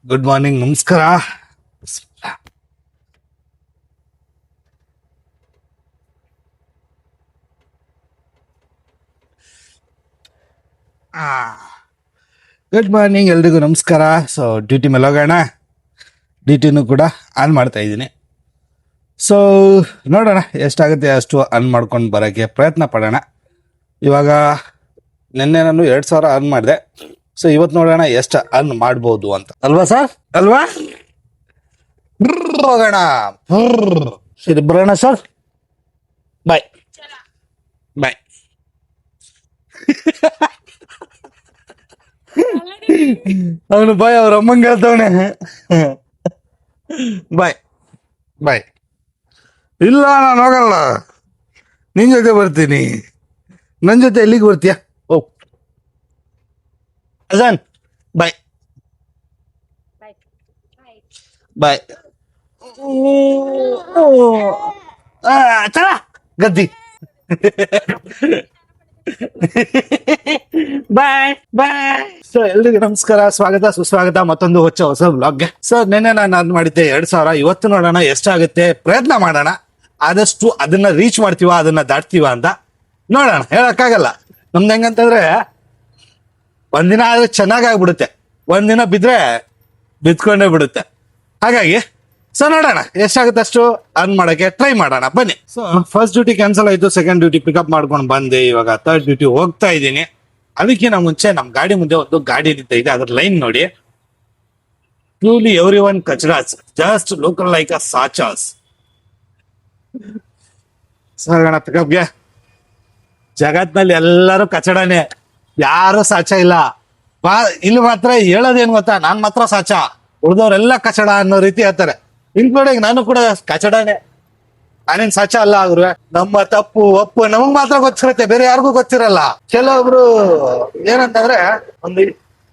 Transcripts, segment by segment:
Good morning, ನಮಸ್ಕಾರ. Good morning ಎಲ್ರಿಗೂ ನಮಸ್ಕಾರ. ಸೊ ಡ್ಯೂಟಿ ಮೇಲೆ ಹೋಗೋಣ. ಡ್ಯೂಟಿನೂ ಕೂಡ ಆನ್ ಮಾಡ್ತಾ ಇದ್ದೀನಿ. ಸೊ ನೋಡೋಣ ಎಷ್ಟಾಗುತ್ತೆ ಅಷ್ಟು ಅರ್ನ್ ಮಾಡ್ಕೊಂಡು ಬರೋಕ್ಕೆ ಪ್ರಯತ್ನ ಪಡೋಣ. ಇವಾಗ ನಿನ್ನೆ ನಾನು 2,000 ಅರ್ನ್ ಮಾಡಿದೆ. ಸೊ ಇವತ್ತು ನೋಡೋಣ ಎಷ್ಟು ಅರ್ನ್ ಮಾಡ್ಬೋದು ಅಂತ, ಅಲ್ವಾ ಸರ್? ಅಲ್ವಾ? ಹೋಗೋಣ. ಸರಿ, ಬರೋಣ ಸರ್. ಬಾಯ್ ಬಾಯ್. ಅವನು ಬಾಯ್, ಅವ್ರ ಅಮ್ಮಂಗ ಹೇಳ್ತವನೆ ಬಾಯ್ ಬಾಯ್. ಇಲ್ಲ, ನಾನು ಹೋಗಲ್ಲ, ನಿನ್ ಜೊತೆ ಬರ್ತೀನಿ. ನನ್ನ ಜೊತೆ ಎಲ್ಲಿಗೆ ಬರ್ತೀಯ? ಓ ಅಜಾನ್, ಬಾಯ್ ಬಾಯ್. ಚಲ ಗದ್ದಿ. ಬಾಯ್ ಬಾಯ್. ಸೊ ಎಲ್ರಿಗೂ ನಮಸ್ಕಾರ, ಸ್ವಾಗತ ಸುಸ್ವಾಗತ ಮತ್ತೊಂದು ಹೊಸ ವ್ಲಾಗ್ಗೆ. ಸೊ ನಿನ್ನೆ ನಾನು ಮಾಡಿದ್ದೆ 2,000. ಇವತ್ತು ನೋಡೋಣ ಎಷ್ಟಾಗುತ್ತೆ, ಪ್ರಯತ್ನ ಮಾಡೋಣ. ಆದಷ್ಟು ಅದನ್ನ ರೀಚ್ ಮಾಡ್ತೀವ, ಅದನ್ನ ದಾಟ್ತೀವ ಅಂತ ನೋಡೋಣ. ಹೇಳಕ್ಕಾಗಲ್ಲ. ನಮ್ದು ಹೆಂಗಂತಂದ್ರೆ ಒಂದಿನ ಆದ್ರೆ ಚೆನ್ನಾಗಾಗ್ಬಿಡುತ್ತೆ, ಒಂದಿನ ಬಿದ್ರೆ ಬಿದ್ಕೊಂಡೇ ಬಿಡುತ್ತೆ. ಹಾಗಾಗಿ ಸೊ ನೋಡೋಣ ಎಷ್ಟಾಗುತ್ತೆ ಅಷ್ಟು ಅರ್ನ್ ಮಾಡಕ್ಕೆ ಟ್ರೈ ಮಾಡೋಣ, ಬನ್ನಿ. ಸೊ ಫಸ್ಟ್ ಡ್ಯೂಟಿ ಕ್ಯಾನ್ಸಲ್ ಆಯ್ತು, ಸೆಕೆಂಡ್ ಡ್ಯೂಟಿ ಪಿಕಪ್ ಮಾಡ್ಕೊಂಡು ಬಂದೆ. ಇವಾಗ ಥರ್ಡ್ ಡ್ಯೂಟಿ ಹೋಗ್ತಾ ಇದ್ದೀನಿ. ಅದಕ್ಕಿಂತ ಮುಂಚೆ ನಮ್ ಗಾಡಿ ಮುಂದೆ ಒಂದು ಗಾಡಿ ನಿಂತಿದೆ, ಅದ್ರ ಲೈನ್ ನೋಡಿ. ಟ್ರೂಲಿ ಎವ್ರಿ ಒನ್ ಕಚರಾಸ್, ಜಸ್ಟ್ ಲೋಕಲ್ ಲೈಕ್ ಅ ಸಾಚಾಸ್. ಸೋಗೋಣ ಪಿಕಪ್ಗೆ. ಜಗತ್ನಲ್ಲಿ ಎಲ್ಲರೂ ಕಚಡನೆ, ಯಾರು ಸಾಚ ಇಲ್ಲ. ಇಲ್ಲಿ ಮಾತ್ರ ಹೇಳೋದೇನು ಗೊತ್ತಾ, ನಾನ್ ಮಾತ್ರ ಸಾಚ, ಉಳಿದವ್ರೆಲ್ಲ ಕಚಡ ಅನ್ನೋ ರೀತಿ ಹೇಳ್ತಾರೆ. ಇನ್ಕ್ಲೂಡಿಂಗ್ ನಾನು ಕೂಡ ಕಚಡನೆ, ನಾನೇನ್ ಸಾಚ ಅಲ್ಲ. ಅವ್ರು ನಮ್ಮ ತಪ್ಪು ಒಪ್ಪು ನಮಗ್ ಮಾತ್ರ ಗೊತ್ತಿರುತ್ತೆ, ಬೇರೆ ಯಾರಿಗೂ ಗೊತ್ತಿರಲ್ಲ. ಕೆಲವೊಬ್ರು ಏನಂತಂದ್ರೆ ಒಂದು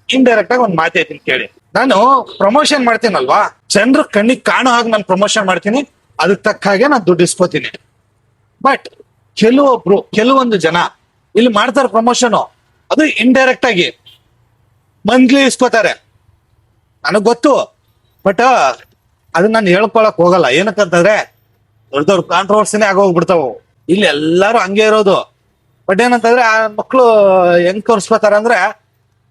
ಇಂಡೈರೆಕ್ಟ್ ಆಗಿ ಒಂದು ಮಾತೈತೀನಿ ಕೇಳಿ. ನಾನು ಪ್ರಮೋಷನ್ ಮಾಡ್ತೀನಲ್ವಾ, ಜನರು ಕಣ್ಣಿಗೆ ಕಾಣೋ ಹಾಗೆ ನಾನು ಪ್ರಮೋಷನ್ ಮಾಡ್ತೀನಿ, ಅದಕ್ಕೆ ತಕ್ಕ ಹಾಗೆ ನಾನು ದುಡ್ಡು ಇಸ್ಕೋತೀನಿ. ಬಟ್ ಕೆಲವೊಂದು ಜನ ಇಲ್ಲಿ ಮಾಡ್ತಾರೆ ಪ್ರಮೋಷನ್, ಅದು ಇಂಡೈರೆಕ್ಟ್ ಆಗಿ ಮಂತ್ಲಿ ಇಸ್ಕೋತಾರೆ. ನನಗ್ ಗೊತ್ತು, ಬಟ್ ಅದನ್ನ ನಾನು ಹೇಳ್ಕೊಳಕ್ ಹೋಗಲ್ಲ. ಏನಕ್ಕಂತಂದ್ರೆ ದೊಡ್ಡ ಕಾಂಟ್ರವರ್ಸಿನೇ ಆಗೋಗ್ಬಿಡ್ತಾವು. ಇಲ್ಲಿ ಎಲ್ಲಾರು ಹಂಗೆ ಇರೋದು. ಬಟ್ ಏನಂತಂದ್ರೆ ಆ ಮಕ್ಳು ಹೆಂಗ್ ತೋರ್ಸ್ಕೋತಾರ ಅಂದ್ರೆ,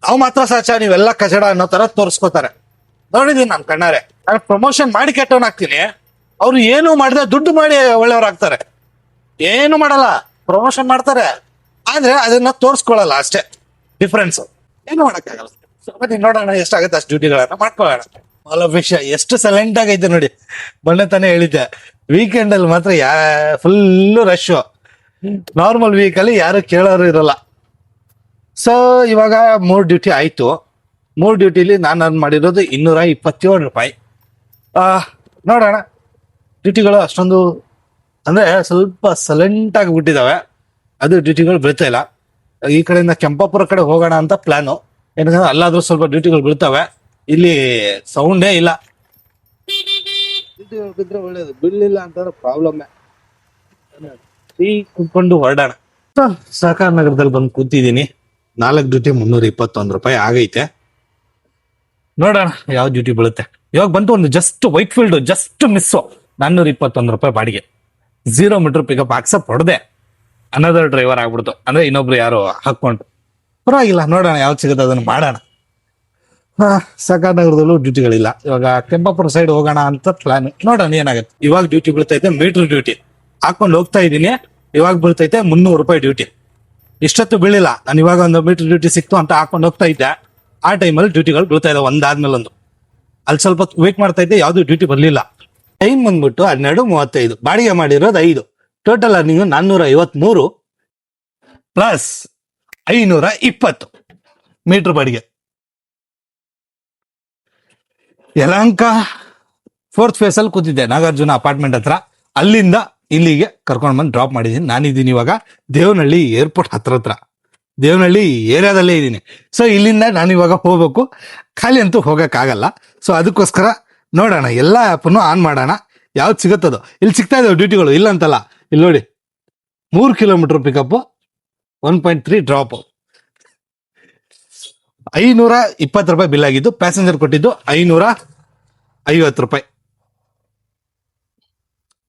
ನಾವು ಮಾತ್ರ ಸಾಚ, ನೀವೆಲ್ಲ ಕಚಡ ಅನ್ನೋ ತರ ತೋರ್ಸ್ಕೋತಾರೆ. ನೋಡಿದೀನಿ ನನ್ ಕಣ್ಣಾರೆ. ನಾನು ಪ್ರಮೋಷನ್ ಮಾಡಿ ಕೆಟ್ಟವನಾಗ್ತೀನಿ, ಅವ್ರು ಏನು ಮಾಡಿದ್ರೆ ದುಡ್ಡು ಮಾಡಿ ಒಳ್ಳೆಯವ್ರಾಗ್ತಾರೆ. ಏನು ಮಾಡಲ್ಲ, ಪ್ರಮೋಷನ್ ಮಾಡ್ತಾರೆ, ಆದ್ರೆ ಅದನ್ನ ತೋರ್ಸ್ಕೊಳಲ್ಲ, ಅಷ್ಟೇ ಡಿಫ್ರೆನ್ಸ್. ಏನು ಮಾಡಕ್ಕಾಗಲ್ಲ. ಬನ್ನಿ ನೋಡೋಣ ಎಷ್ಟಾಗುತ್ತೆ ಅಷ್ಟು ಡ್ಯೂಟಿಗಳನ್ನ ಮಾಡ್ಕೊಳ್ಳೋಣ. ವಿಷಯ ಎಷ್ಟು ಸೈಲೆಂಟ್ ಆಗೈತೆ ನೋಡಿ. ಮೊನ್ನೆ ತಾನೇ ಹೇಳಿದ್ದೆ, ವೀಕೆಂಡ್ ಅಲ್ಲಿ ಮಾತ್ರ ಫುಲ್ ರಶ್. ನಾರ್ಮಲ್ ವೀಕ್ ಅಲ್ಲಿ ಯಾರು ಕೇಳೋರು ಇರಲ್ಲ. ಸೊ ಇವಾಗ 3 ಡ್ಯೂಟಿ ಆಯ್ತು. 3 ಡ್ಯೂಟಿಲಿ ನಾನು ಅರ್ನ್ ಮಾಡಿರೋದು 227 ರೂಪಾಯಿ. ನೋಡೋಣ. ಡ್ಯೂಟಿಗಳು ಅಷ್ಟೊಂದು ಅಂದ್ರೆ ಸ್ವಲ್ಪ ಸೈಲೆಂಟ್ ಆಗಿ ಬಿಟ್ಟಿದಾವೆ, ಅದು ಡ್ಯೂಟಿಗಳು ಬೀಳ್ತಾ ಇಲ್ಲ. ಈ ಕಡೆಯಿಂದ ಕೆಂಪಾಪುರ ಕಡೆ ಹೋಗೋಣ ಅಂತ ಪ್ಲಾನು. ಏನಂದ್ರೆ ಅಲ್ಲಾದ್ರೂ ಸ್ವಲ್ಪ ಡ್ಯೂಟಿಗಳು ಬೀಳ್ತಾವೆ, ಇಲ್ಲಿ ಸೌಂಡೇ ಇಲ್ಲ. ಡ್ಯೂಟಿಗಳು ಬಿದ್ರೆ ಒಳ್ಳೇದು, ಬೀಳಲಿಲ್ಲ ಅಂತಂದ್ರೆ ಪ್ರಾಬ್ಲಮ್ಮೆ. ಕುತ್ಕೊಂಡು ಹೊರಡೋಣ. ಸಹಕಾರ ನಗರದಲ್ಲಿ ಬಂದು ಕೂತಿದ್ದೀನಿ. 4 ಡ್ಯೂಟಿ 321 ರೂಪಾಯಿ ಆಗೈತೆ. ನೋಡೋಣ ಯಾವ ಡ್ಯೂಟಿ ಬೀಳುತ್ತೆ. ಇವಾಗ ಬಂತು ಒಂದು just Whitefield, just miss. 421 ರೂಪಾಯಿ ಬಾಡಿಗೆ, 0 ಮೀಟರ್ ಪಿಕಪ್ ಆಕ್ಸೆಪ್ಟ್ ಹೊಡೆದೆ. ಅನದರ್ ಡ್ರೈವರ್ ಆಗ್ಬಿಡ್ತು, ಅಂದ್ರೆ ಇನ್ನೊಬ್ರು ಯಾರು ಹಾಕೊಂಡು. ಪರವಾಗಿಲ್ಲ, ನೋಡೋಣ ಯಾವ್ದು ಸಿಗುತ್ತೆ ಅದನ್ನ ಮಾಡೋಣ. ಸಹಕಾರ ನಗರದಲ್ಲೂ ಡ್ಯೂಟಿಗಳಿಲ್ಲ. ಇವಾಗ ಕೆಂಪಾಪುರ ಸೈಡ್ ಹೋಗೋಣ ಅಂತ ಪ್ಲಾನ್. ನೋಡೋಣ ಏನಾಗುತ್ತೆ. ಇವಾಗ ಡ್ಯೂಟಿ ಬೀಳ್ತೈತೆ, ಮೀಟರ್ ಡ್ಯೂಟಿ ಹಾಕೊಂಡು ಹೋಗ್ತಾ ಇದ್ದೀನಿ. ಇವಾಗ ಬೀಳ್ತೈತೆ 300 ರೂಪಾಯಿ ಡ್ಯೂಟಿ. ಇಷ್ಟೊತ್ತು ಬೀಳಿಲ್ಲ. ನಾನು ಇವಾಗ ಒಂದು ಮೀಟರ್ ಡ್ಯೂಟಿ ಸಿಕ್ತು ಅಂತ ಹಾಕೊಂಡು ಹೋಗ್ತಾ ಇದ್ದೆ. ಆ ಟೈಮಲ್ಲಿ ಡ್ಯೂಟಿಗಳು ಬೀಳ್ತಾ ಇದ್ದೆ, ಒಂದಾದ್ಮೇಲೆ ಒಂದು. ಅಲ್ಲಿ ಸ್ವಲ್ಪ ವೇಟ್ ಮಾಡ್ತಾ ಇದ್ದೆ, ಯಾವ್ದು ಡ್ಯೂಟಿ ಬರ್ಲಿಲ್ಲ. ಟೈಮ್ ಬಂದ್ಬಿಟ್ಟು 12:35, ಬಾಡಿಗೆ ಮಾಡಿರೋದು 5. ಟೋಟಲ್ ಅರ್ನಿಂಗ್ 453 ಪ್ಲಸ್ 520 ಮೀಟರ್ ಬಾಡಿಗೆ. ಯಲಹಂಕ 4th ಫೇಸ್ ಅಲ್ಲಿ ಕೂತಿದ್ದೆ, ನಾಗಾರ್ಜುನ ಅಪಾರ್ಟ್ಮೆಂಟ್ ಹತ್ರ. ಅಲ್ಲಿಂದ ಇಲ್ಲಿಗೆ ಕರ್ಕೊಂಡ್ ಬಂದು ಡ್ರಾಪ್ ಮಾಡಿದ್ದೀನಿ. ನಾನಿದ್ದೀನಿ ಇವಾಗ ದೇವನಹಳ್ಳಿ ಏರ್ಪೋರ್ಟ್ ಹತ್ರ, ದೇವನಹಳ್ಳಿ ಏರಿಯಾದಲ್ಲೇ ಇದ್ದೀನಿ. ಸೊ ಇಲ್ಲಿಂದ ನಾನು ಇವಾಗ ಹೋಗ್ಬೇಕು. ಖಾಲಿ ಅಂತೂ ಹೋಗಕ್ಕಾಗಲ್ಲ. ಸೊ ಅದಕ್ಕೋಸ್ಕರ ನೋಡೋಣ, ಎಲ್ಲ ಆ್ಯಪನ್ನು ಆನ್ ಮಾಡೋಣ, ಯಾವ್ದು ಸಿಗುತ್ತದೋ. ಇಲ್ಲಿ ಸಿಗ್ತಾ ಇದಾವೆ ಡ್ಯೂಟಿಗಳು, ಇಲ್ಲ ಅಂತಲ್ಲ. ಇಲ್ಲಿ ನೋಡಿ, 3 ಕಿಲೋಮೀಟರ್ ಪಿಕಪ್, 1.3 ಡ್ರಾಪ್. 520 ರೂಪಾಯಿ ಬಿಲ್ ಆಗಿದ್ದು, ಪ್ಯಾಸೆಂಜರ್ ಕೊಟ್ಟಿದ್ದು 550 ರೂಪಾಯಿ.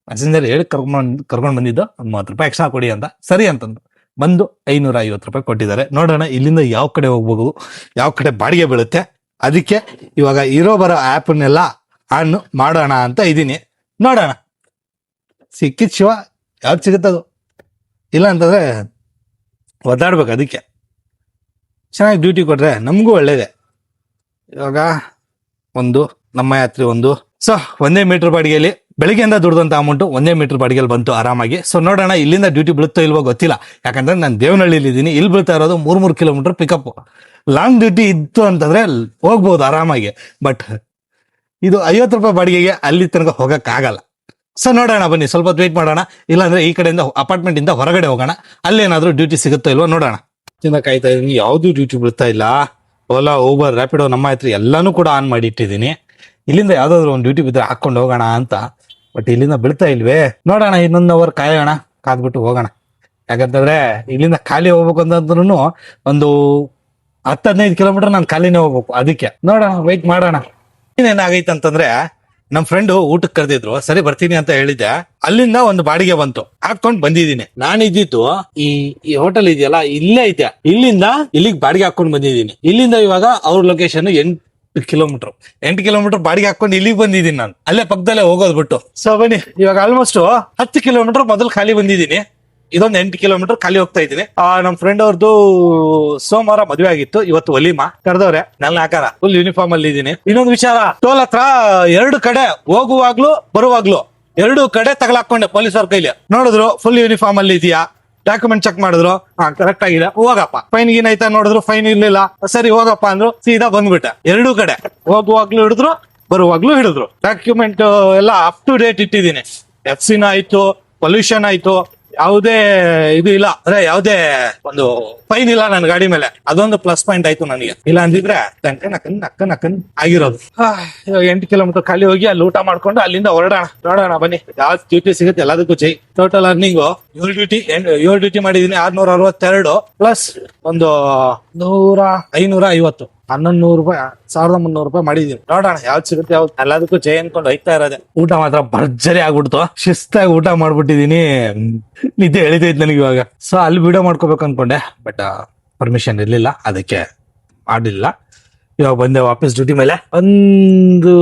ಪ್ಯಾಸೆಂಜರ್ ಹೇಳಿ ಕರ್ಕೊಂಡು ಬಂದಿದ್ದು ಒಂದು 30 ರೂಪಾಯಿ ಎಕ್ಸ್ಟ್ರಾ ಕೊಡಿ ಅಂತ, ಸರಿ ಅಂತಂದು ಬಂದು 550 ರೂಪಾಯಿ ಕೊಟ್ಟಿದ್ದಾರೆ. ನೋಡೋಣ ಇಲ್ಲಿಂದ ಯಾವ ಕಡೆ ಹೋಗ್ಬೋದು, ಯಾವ ಕಡೆ ಬಾಡಿಗೆ ಬೀಳುತ್ತೆ. ಅದಕ್ಕೆ ಇವಾಗ ಇರೋ ಬರೋ ಆ್ಯಪನ್ನೆಲ್ಲ ಆನ್ ಮಾಡೋಣ ಅಂತ ಇದ್ದೀನಿ. ನೋಡೋಣ ಸಿಕ್ಕಿದ್ ಶಿವ ಯಾವ್ದು ಸಿಗುತ್ತದು, ಇಲ್ಲ ಅಂತಂದ್ರೆ ಒದ್ದಾಡ್ಬೇಕು. ಅದಕ್ಕೆ ಚೆನ್ನಾಗಿ ಡ್ಯೂಟಿ ಕೊಟ್ರೆ ನಮಗೂ ಒಳ್ಳೇದೆ. ಇವಾಗ ಒಂದು ನಮ್ಮ ಯಾತ್ರೆ ಒಂದು. ಸೊ 1 ಮೀಟರ್ ಬಾಡಿಗೆಯಲ್ಲಿ ಬೆಳಿಗ್ಗೆಯಿಂದ ದುಡ್ದಂತ ಅಮೌಂಟು 1 ಮೀಟರ್ ಬಾಡಿಗೆಯಲ್ಲಿ ಬಂತು ಆರಾಮಾಗಿ. ಸೊ ನೋಡೋಣ ಇಲ್ಲಿಂದ ಡ್ಯೂಟಿ ಬೀಳುತ್ತೋ ಇಲ್ವೋ ಗೊತ್ತಿಲ್ಲ, ಯಾಕಂದ್ರೆ ನಾನು ದೇವನಹಳ್ಳಿಲಿ ಇದ್ದೀನಿ. ಇಲ್ಲಿ ಬೀಳ್ತಾ ಇರೋದು 3 ಕಿಲೋಮೀಟರ್ ಪಿಕಪ್. ಲಾಂಗ್ ಡ್ಯೂಟಿ ಇತ್ತು ಅಂತಂದ್ರೆ ಹೋಗ್ಬೋದು ಆರಾಮಾಗಿ, ಬಟ್ ಇದು 50 ರೂಪಾಯಿ ಬಾಡಿಗೆಗೆ ಅಲ್ಲಿ ತನಕ ಹೋಗಕ್ಕಾಗಲ್ಲ. ಸೊ ನೋಡೋಣ ಬನ್ನಿ, ಸ್ವಲ್ಪ ಹೊತ್ತು ವೇಟ್ ಮಾಡೋಣ. ಇಲ್ಲಾಂದ್ರೆ ಈ ಕಡೆಯಿಂದ ಅಪಾರ್ಟ್ಮೆಂಟ್ ಇಂದ ಹೊರಗಡೆ ಹೋಗೋಣ, ಅಲ್ಲೇನಾದ್ರೂ ಡ್ಯೂಟಿ ಸಿಗುತ್ತೋ ಇಲ್ವೋ ನೋಡೋಣ. ಕಾಯ್ತಾ ಇದೀನಿ, ಯಾವ್ದು ಡ್ಯೂಟಿ ಬೀಳ್ತಾ ಇಲ್ಲ. ಓಲಾ, ಊಬರ್, ರ್ಯಾಪಿಡೋ ನಮ್ಮ ಹತ್ರ ಎಲ್ಲಾನು ಕೂಡ ಆನ್ ಮಾಡಿ ಇಟ್ಟಿದ್ದೀನಿ. ಇಲ್ಲಿಂದ ಯಾವ್ದಾದ್ರು ಒಂದು ಡ್ಯೂಟಿ ಬಿದ್ದರೆ ಹಾಕೊಂಡು ಹೋಗೋಣ ಅಂತ, ಬಟ್ ಇಲ್ಲಿಂದ ಬೀಳ್ತಾ ಇಲ್ವೇ. ನೋಡೋಣ, ಇನ್ನೊಂದು ಅವರ್ ಕಾಯೋಣ, ಕಾದ್ಬಿಟ್ಟು ಹೋಗೋಣ. ಯಾಕಂತಂದ್ರೆ ಇಲ್ಲಿಂದ ಖಾಲಿ ಹೋಗ್ಬೇಕು ಅಂತಂದ್ರೂ ಒಂದು 10-15 ಕಿಲೋಮೀಟರ್ ನಾನು ಖಾಲಿನೇ ಹೋಗ್ಬೇಕು. ಅದಕ್ಕೆ ನೋಡೋಣ, ವೆಯ್ಟ್ ಮಾಡೋಣ. ಏನಾಗೈತೆ ಅಂತಂದ್ರೆ ನಮ್ ಫ್ರೆಂಡ್ ಊಟಕ್ಕೆ ಕರೆದಿದ್ರು, ಸರಿ ಬರ್ತೀನಿ ಅಂತ ಹೇಳಿದ್ದೆ. ಅಲ್ಲಿಂದ ಒಂದು ಬಾಡಿಗೆ ಬಂತು, ಹಾಕೊಂಡ್ ಬಂದಿದ್ದೀನಿ. ನಾನಿದ್ದಿದ್ದು ಈ ಹೋಟೆಲ್ ಇದೆಯಲ್ಲ, ಇಲ್ಲೇ ಐತೆ. ಇಲ್ಲಿಂದ ಇಲ್ಲಿಗೆ ಬಾಡಿಗೆ ಹಾಕೊಂಡ್ ಬಂದಿದ್ದೀನಿ. ಇಲ್ಲಿಂದ ಇವಾಗ ಅವ್ರ ಲೊಕೇಶನ್ 8 ಕಿಲೋಮೀಟರ್ ಬಾಡಿಗೆ ಹಾಕೊಂಡು ಇಲ್ಲಿಗೆ ಬಂದಿದ್ದೀನಿ ನಾನು, ಅಲ್ಲೇ ಪಕ್ಕದಲ್ಲೇ ಹೋಗೋದ್ ಬಿಟ್ಟು. ಸೊ ಬನ್ನಿ, ಇವಾಗ ಆಲ್ಮೋಸ್ಟ್ 10 ಕಿಲೋಮೀಟರ್ ಮೊದಲು ಖಾಲಿ ಬಂದಿದ್ದೀನಿ. ಇದೊಂದು 8 ಕಿಲೋಮೀಟರ್ ಖಾಲಿ ಹೋಗ್ತಾ ಇದ್ದೀನಿ. ನಮ್ ಫ್ರೆಂಡ್ ಅವ್ರದ್ದು ಸೋಮವಾರ ಮದುವೆ ಆಗಿತ್ತು, ಇವತ್ತು ವಲೀಮಾ ಕರೆದವ್ರೆ. ನನ್ನ ಆಕಾರ ಫುಲ್ ಯೂನಿಫಾರ್ಮ್ ಅಲ್ಲಿ ಇದ್ದೀನಿ. ಇನ್ನೊಂದು ವಿಚಾರ, ಟೋಲ್ ಹತ್ರ 2 ಕಡೆ ಹೋಗುವಾಗ್ಲು ಬರುವಾಗ್ಲು 2 ಕಡೆ ತಗಲಾಕೊಂಡೆ ಪೊಲೀಸವ್ರ ಕೈಲಿ. ನೋಡಿದ್ರು ಫುಲ್ ಯೂನಿಫಾರ್ಮ್ ಅಲ್ಲಿ ಇದೆಯಾ, ಡಾಕ್ಯುಮೆಂಟ್ ಚೆಕ್ ಮಾಡಿದ್ರು, ಕರೆಕ್ಟ್ ಆಗಿದೆ, ಹೋಗಪ್ಪ. ಫೈನ್ ಗೀನ್ ಆಯ್ತಾ ನೋಡಿದ್ರು, ಫೈನ್ ಇರ್ಲಿಲ್ಲ, ಸರಿ ಹೋಗಪ್ಪ ಅಂದ್ರು, ಸೀದಾ ಬಂದ್ಬಿಟ್ಟೆ. 2 ಕಡೆ ಹೋಗುವಾಗ್ಲು ಹಿಡಿದ್ರು, ಬರುವಾಗ್ಲು ಹಿಡಿದ್ರು. ಡಾಕ್ಯುಮೆಂಟ್ ಎಲ್ಲ ಅಪ್ ಟು ಡೇಟ್ ಇಟ್ಟಿದ್ದೀನಿ. FC ಆಯ್ತು, ಪೊಲ್ಯೂಷನ್ ಆಯ್ತು, ಯಾವುದೇ ಇದು ಇಲ್ಲ, ಅಂದ್ರೆ ಯಾವುದೇ ಒಂದು ಫೈನ್ ಇಲ್ಲ ನನ್ನ ಗಾಡಿ ಮೇಲೆ. ಅದೊಂದು ಪ್ಲಸ್ ಪಾಯಿಂಟ್ ಆಯ್ತು ನನಗೆ. ಇಲ್ಲ ಅಂದಿದ್ರೆ ನಕ್ಕನ್ ಆಗಿರೋದು. ಇವಾಗ 8 ಕಿಲೋಮೀಟರ್ ಖಾಲಿ ಹೋಗಿ ಅಲ್ಲಿ ಊಟ ಮಾಡ್ಕೊಂಡು ಅಲ್ಲಿಂದ ಹೊರಡೋಣ. ನೋಡೋಣ ಬನ್ನಿ, ಯಾವ ಡ್ಯೂಟಿ ಸಿಗುತ್ತೆ ಎಲ್ಲದಕ್ಕೂ ಜೈ. ಟೋಟಲ್ ಅರ್ನಿಂಗ್ 7 ಡ್ಯೂಟಿ ಮಾಡಿದೀನಿ. 662 ಪ್ಲಸ್ ಒಂದು 550 1100 ರೂಪಾಯಿ, 1300 ರೂಪಾಯಿ ಮಾಡಿದೀನಿ. ನೋಡೋಣ ಯಾವ್ದು ಸಿಗುತ್ತೆ ಯಾವ್ದು. ಎಲ್ಲದಕ್ಕೂ ಜೈ ಅನ್ಕೊಂಡು ಹೋಯ್ತಾ ಇರೋದೆ. ಊಟ ಮಾತ್ರ ಭರ್ಜರಿ ಆಗ್ಬಿಡ್ತು, ಶಿಸ್ತಾಗಿ ಊಟ ಮಾಡ್ಬಿಟ್ಟಿದೀನಿ. ನಿದ್ದೆ ಎಳಿತೈತೆ ನನಗೆ ಇವಾಗ. ಸೊ ಅಲ್ಲಿ ವಿಡಿಯೋ ಮಾಡ್ಕೋಬೇಕು ಅನ್ಕೊಂಡೆ, ಬಟ್ ಪರ್ಮಿಷನ್ ಇರ್ಲಿಲ್ಲ, ಅದಕ್ಕೆ ಮಾಡಿಲ್ಲ. ಇವಾಗ ಬಂದೆ ವಾಪಸ್ ಡ್ಯೂಟಿ ಮೇಲೆ. ಒಂದು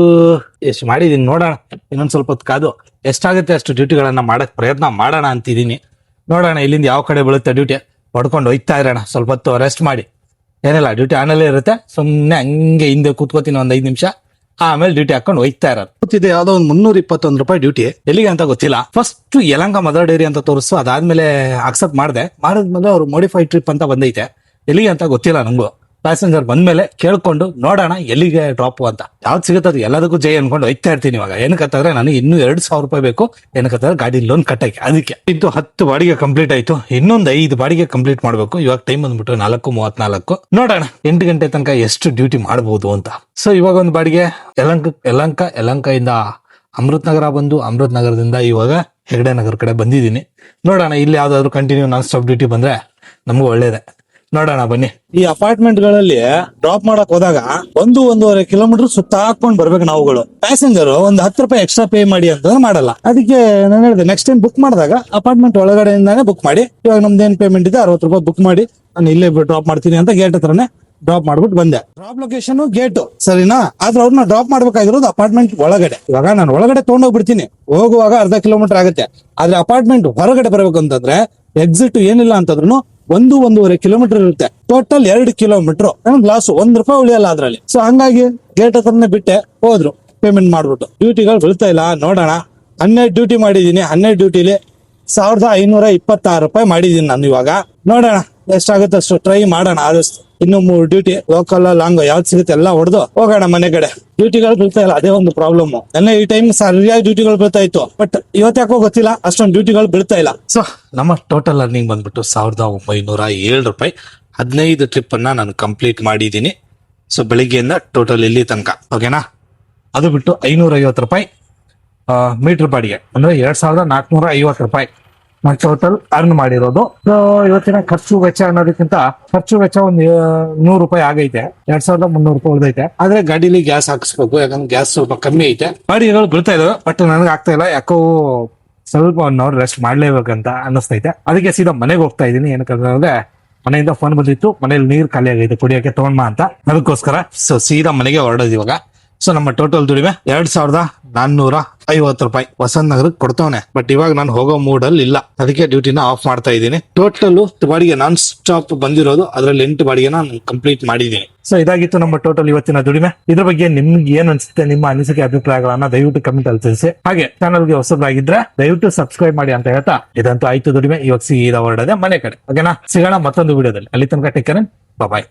ಎಷ್ಟು ಮಾಡಿದೀನಿ ನೋಡೋಣ, ಇನ್ನೊಂದ್ ಸ್ವಲ್ಪ ಹೊತ್ತು ಕಾದು ಎಷ್ಟಾಗುತ್ತೆ ಅಷ್ಟು ಡ್ಯೂಟಿಗಳನ್ನ ಮಾಡಕ್ ಪ್ರಯತ್ನ ಮಾಡೋಣ ಅಂತಿದೀನಿ. ನೋಡೋಣ ಇಲ್ಲಿಂದ ಯಾವ ಕಡೆ ಬೀಳುತ್ತೆ ಡ್ಯೂಟಿ, ಹೊಡ್ಕೊಂಡು ಹೋಯ್ತಾ ಇರೋಣ. ಸ್ವಲ್ಪ ಹೊತ್ತು ರೆಸ್ಟ್ ಮಾಡಿ, ಏನಿಲ್ಲ ಡ್ಯೂಟಿ ಆನಲ್ಲೇ ಇರುತ್ತೆ, ಸುಮ್ಮನೆ ಹಂಗೆ ಹಿಂದೆ ಕೂತ್ಕೋತೀನಿ ಒಂದು 5 ನಿಮಿಷ, ಆಮೇಲೆ ಡ್ಯೂಟಿ ಹಾಕೊಂಡು ಹೋಯ್ತಾ ಇರೋದು. ಕೂತಿದೆ ಯಾವ್ದೋ ಒಂದು 321 ರೂಪಾಯಿ ಡ್ಯೂಟಿ, ಎಲ್ಲಿಗೆ ಅಂತ ಗೊತ್ತಿಲ್ಲ. ಫಸ್ಟ್ ಯಲಹಂಕ ಮದರ್ ಡೈರಿ ಅಂತ ತೋರಿಸು, ಅದಾದ್ಮೇಲೆ ಅಕ್ಸೆಪ್ಟ್ ಮಾಡಿದ್ಮೇಲೆ ಅವ್ರು ಮೋಡಿಫೈಡ್ ಟ್ರಿಪ್ ಅಂತ ಬಂದೈತೆ. ಎಲ್ಲಿಗೆ ಅಂತ ಗೊತ್ತಿಲ್ಲ ನಂಗೂ. ಪ್ಯಾಸೆಂಜರ್ ಬಂದ್ಮೇಲೆ ಕೇಳ್ಕೊಂಡು ನೋಡೋಣ ಎಲ್ಲಿಗೆ ಡ್ರಾಪ್ ಅಂತ. ಯಾವ್ದು ಸಿಗುತ್ತೆ ಅದು ಎಲ್ಲದಕ್ಕೂ ಜೈ ಅನ್ಕೊಂಡು ಹೋಯ್ತಾ ಇರ್ತೀನಿ. ಇವಾಗ ಏನಕ್ಕಂತಂದ್ರೆ ನನಗೆ ಇನ್ನೂ 2,000 ರೂಪಾಯಿ ಬೇಕು, ಏನಕ್ಕಂತಂದ್ರೆ ಗಾಡಿ ಲೋನ್ ಕಟ್ಟಕ್ಕೆ. ಅದಕ್ಕೆ ಇದು 10 ಬಾಡಿಗೆ ಕಂಪ್ಲೀಟ್ ಆಯ್ತು, ಇನ್ನೊಂದು 5 ಬಾಡಿಗೆ ಕಂಪ್ಲೀಟ್ ಮಾಡ್ಬೇಕು. ಇವಾಗ ಟೈಮ್ ಬಂದ್ಬಿಟ್ಟು 4:34. ನೋಡೋಣ 8 ಗಂಟೆ ತನಕ ಎಷ್ಟು ಡ್ಯೂಟಿ ಮಾಡಬಹುದು ಅಂತ. ಸೊ ಇವಾಗ ಒಂದು ಬಾಡಿಗೆ ಯಲಹಂಕ ಇಂದ ಅಮೃತ್ ನಗರ ಬಂದು, ಅಮೃತ್ ನಗರದಿಂದ ಇವಾಗ ಹೆಗಡೆ ನಗರ ಕಡೆ ಬಂದಿದ್ದೀನಿ. ನೋಡೋಣ ಇಲ್ಲಿ ಯಾವ್ದಾದ್ರು ಕಂಟಿನ್ಯೂ ನಾನ್ ಸ್ಟಾಪ್ ಡ್ಯೂಟಿ ಬಂದ್ರೆ ನಮಗೂ ಒಳ್ಳೇದೆ. ನೋಡೋಣ ಬನ್ನಿ. ಈ ಅಪಾರ್ಟ್ಮೆಂಟ್ ಗಳಲ್ಲಿ ಡ್ರಾಪ್ ಮಾಡಕ್ ಹೋದಾಗ 1-1.5 ಕಿಲೋಮೀಟರ್ ಸುತ್ತ ಹಾಕೊಂಡ್ ಬರ್ಬೇಕು ನಾವುಗಳು. ಪ್ಯಾಸೆಂಜರ್ ಒಂದು 10 ರೂಪಾಯಿ ಎಕ್ಸ್ಟ್ರಾ ಪೇ ಮಾಡಿ ಅಂತಂದ್ರೆ ಮಾಡಲ್ಲ. ಅದಕ್ಕೆ ನಾನು ಹೇಳಿದೆ, ನೆಕ್ಸ್ಟ್ ಟೈಮ್ ಬುಕ್ ಮಾಡಿದಾಗ ಅಪಾರ್ಟ್ಮೆಂಟ್ ಒಳಗಡೆಯಿಂದಾನೆ ಬುಕ್ ಮಾಡಿ. ಇವಾಗ ನಮ್ದೇನ್ ಪೇಮೆಂಟ್ ಇದೆ 60 ರೂಪಾಯಿ ಬುಕ್ ಮಾಡಿ, ನಾನು ಇಲ್ಲೇ ಡ್ರಾಪ್ ಮಾಡ್ತೀನಿ ಅಂತ ಗೇಟ್ ಹತ್ರನೇ ಡ್ರಾಪ್ ಮಾಡ್ಬಿಟ್ಟು ಬಂದೆ. ಡ್ರಾಪ್ ಲೊಕೇಶನ್ ಗೇಟ್ ಸರಿನಾ, ಆದ್ರೆ ಅವ್ರನ್ನ ಡ್ರಾಪ್ ಮಾಡ್ಬೇಕಾಗಿರೋದು ಅಪಾರ್ಟ್ಮೆಂಟ್ ಒಳಗಡೆ. ಇವಾಗ ನಾನು ಒಳಗಡೆ ತಗೊಂಡೋಗ್ಬಿಡ್ತೀನಿ, ಹೋಗುವಾಗ 1/2 ಕಿಲೋಮೀಟರ್ ಆಗುತ್ತೆ. ಆದ್ರೆ ಅಪಾರ್ಟ್ಮೆಂಟ್ ಹೊರಗಡೆ ಬರ್ಬೇಕು ಅಂತಂದ್ರೆ ಎಕ್ಸಿಟ್ ಏನಿಲ್ಲ ಅಂತಂದ್ರು 1-1.5 ಕಿಲೋಮೀಟರ್ ಇರುತ್ತೆ. ಟೋಟಲ್ 2 ಕಿಲೋಮೀಟರ್ ಲಾಸ್, 1 ರೂಪಾಯಿ ಉಳಿಯಲ್ಲ ಅದ್ರಲ್ಲಿ. ಸೊ ಹಂಗಾಗಿ ಗೇಟ್ ಹತ್ರನೇ ಬಿಟ್ಟೆ ಹೋದ್ರು ಪೇಮೆಂಟ್ ಮಾಡ್ಬಿಟ್ಟು. ಡ್ಯೂಟಿಗಳು ಬೀಳ್ತಾ ಇಲ್ಲ. ನೋಡೋಣ, 12 ಡ್ಯೂಟಿ ಮಾಡಿದೀನಿ. 12 ಡ್ಯೂಟಿಲಿ 1526 ರೂಪಾಯಿ ಮಾಡಿದೀನಿ ನಾನು. ಇವಾಗ ನೋಡೋಣ ಎಷ್ಟಾಗುತ್ತೆ ಅಷ್ಟು ಟ್ರೈ ಮಾಡೋಣ. ಆದಷ್ಟು ಇನ್ನು 3 ಡ್ಯೂಟಿ, ಲೋಕಲ್ ಲಾಂಗ್ ಯಾವ್ದು ಸಿಗುತ್ತೆ ಎಲ್ಲ ಹೊಡೆದು ಹೋಗೋಣ ಮನೆ ಕಡೆ. ಡ್ಯೂಟಿಗಳು ಬೀಳ್ತಾ ಇಲ್ಲ, ಅದೇ ಒಂದು ಪ್ರಾಬ್ಲಮ್. ನನ್ನ ಈ ಟೈಮ್ ಸರಿಯಾಗಿ ಡ್ಯೂಟಿಗಳು ಬೀಳ್ತಾ ಇತ್ತು, ಬಟ್ ಇವತ್ತಾಕೋ ಗೊತ್ತಿಲ್ಲ ಅಷ್ಟೊಂದು ಡ್ಯೂಟಿಗಳು ಬೀಳ್ತಾ ಇಲ್ಲ. ಸೊ ನಮ್ಮ ಟೋಟಲ್ ಅರ್ನಿಂಗ್ ಬಂದ್ಬಿಟ್ಟು 1907 ರೂಪಾಯಿ. 15 ಟ್ರಿಪ್ ಅನ್ನ ನಾನು ಕಂಪ್ಲೀಟ್ ಮಾಡಿದ್ದೀನಿ. ಸೊ ಬೆಳಿಗ್ಗೆಯಿಂದ ಟೋಟಲ್ ಇಲ್ಲಿ ತನಕ, ಓಕೆನಾ. ಅದು ಬಿಟ್ಟು 550 ರೂಪಾಯಿ ಮೀಟರ್ ಬಾಡಿಗೆ, ಅಂದ್ರೆ 2450 ರೂಪಾಯಿ. ನಾನು ಟೋಟಲ್ ಅರ್ನ್ ಮಾಡಿರೋದು. ಸೊ ಇವತ್ತಿನ ಖರ್ಚು ವೆಚ್ಚ ಅನ್ನೋದಕ್ಕಿಂತ ಖರ್ಚು ವೆಚ್ಚ ಒಂದು 100 ರೂಪಾಯಿ ಆಗೈತೆ, 2300 ರೂಪಾಯಿ ಉಳಿದೈತೆ. ಆದ್ರೆ ಗಾಡಿಲಿ ಗ್ಯಾಸ್ ಹಾಕಿಸ್ಬೇಕು, ಯಾಕಂದ್ರೆ ಗ್ಯಾಸ್ ಸ್ವಲ್ಪ ಕಮ್ಮಿ ಐತೆ. ಬಾಡಿಗೆಗಳು ಬೀಳ್ತಾ ಇದಾವೆ, ಬಟ್ ನನಗೆ ಆಗ್ತಾ ಇಲ್ಲ, ಯಾಕೋ ಸ್ವಲ್ಪ 1 ಅವರ್ ರೆಸ್ಟ್ ಮಾಡ್ಲೇಬೇಕಂತ ಅನ್ನಿಸ್ತೈತೆ. ಅದಕ್ಕೆ ಸೀದಾ ಮನೆಗೆ ಹೋಗ್ತಾ ಇದೀನಿ. ಏನಕ್ಕಂದ್ರೆ ಮನೆಯಿಂದ ಫೋನ್ ಬಂದಿತ್ತು, ಮನೇಲಿ ನೀರ್ ಖಾಲಿ ಆಗೈತೆ, ಕುಡಿಯೋಕೆ ತಗೊಂಡ್ಮಾ ಅಂತ. ಅದಕ್ಕೋಸ್ಕರ ಸೊ ಸೀದಾ ಮನೆಗೆ ಹೊರಡೋದು ಇವಾಗ. ಸೊ ನಮ್ಮ ಟೋಟಲ್ ದುಡಿಮೆ 2450 ರೂಪಾಯಿ ವಸಂತ ನಗರಕ್ಕೆ ಕೊಡ್ತವನೆ. ಬಟ್ ಇವಾಗ ನಾನು ಹೋಗೋ ಮೂಡ್ ಅಲ್ಲಿ ಇಲ್ಲ, ಅದಕ್ಕೆ ಡ್ಯೂಟಿನ ಆಫ್ ಮಾಡ್ತಾ ಇದ್ದೀನಿ. ಟೋಟಲ್ ಬಾಡಿಗೆ ನಾನ್ ಸ್ಟಾಪ್ ಬಂದಿರೋದು, ಅದ್ರಲ್ಲಿ 8 ಬಾಡಿಗೆ ನಾನು ಕಂಪ್ಲೀಟ್ ಮಾಡಿದ್ದೀನಿ. ಸೊ ಇದಾಗಿತ್ತು ನಮ್ಮ ಟೋಟಲ್ ಇವತ್ತಿನ ದುಡಿಮೆ. ಇದ್ರ ಬಗ್ಗೆ ನಿಮ್ಗೆ ಏನ್ ಅನ್ಸುತ್ತೆ, ನಿಮ್ಮ ಅನಿಸಿಕೆ ಅಭಿಪ್ರಾಯಗಳನ್ನ ದಯವಿಟ್ಟು ಕಮೆಂಟ್ ಅಲ್ಲಿ ತಿಳಿಸಿ. ಹಾಗೆ ಚಾನಲ್ಗೆ ಹೊಸಬರಾಗಿದ್ರೆ ದಯವಿಟ್ಟು ಸಬ್ಸ್ಕ್ರೈಬ್ ಮಾಡಿ ಅಂತ ಹೇಳ್ತಾ, ಇದಂತೂ ಆಯ್ತು ದುಡಿಮೆ. ಇವಾಗ ಸೀದಾ ಹೊರಡದೆ ಮನೆ ಕಡೆ. ಓಕೆನಾ, ಸಿಗೋಣ ಮತ್ತೊಂದು ವಿಡಿಯೋದಲ್ಲಿ. ಅಲ್ಲಿ ತನಕ ಟೇಕ್ ಕೇರ್, ಬಾಯ್.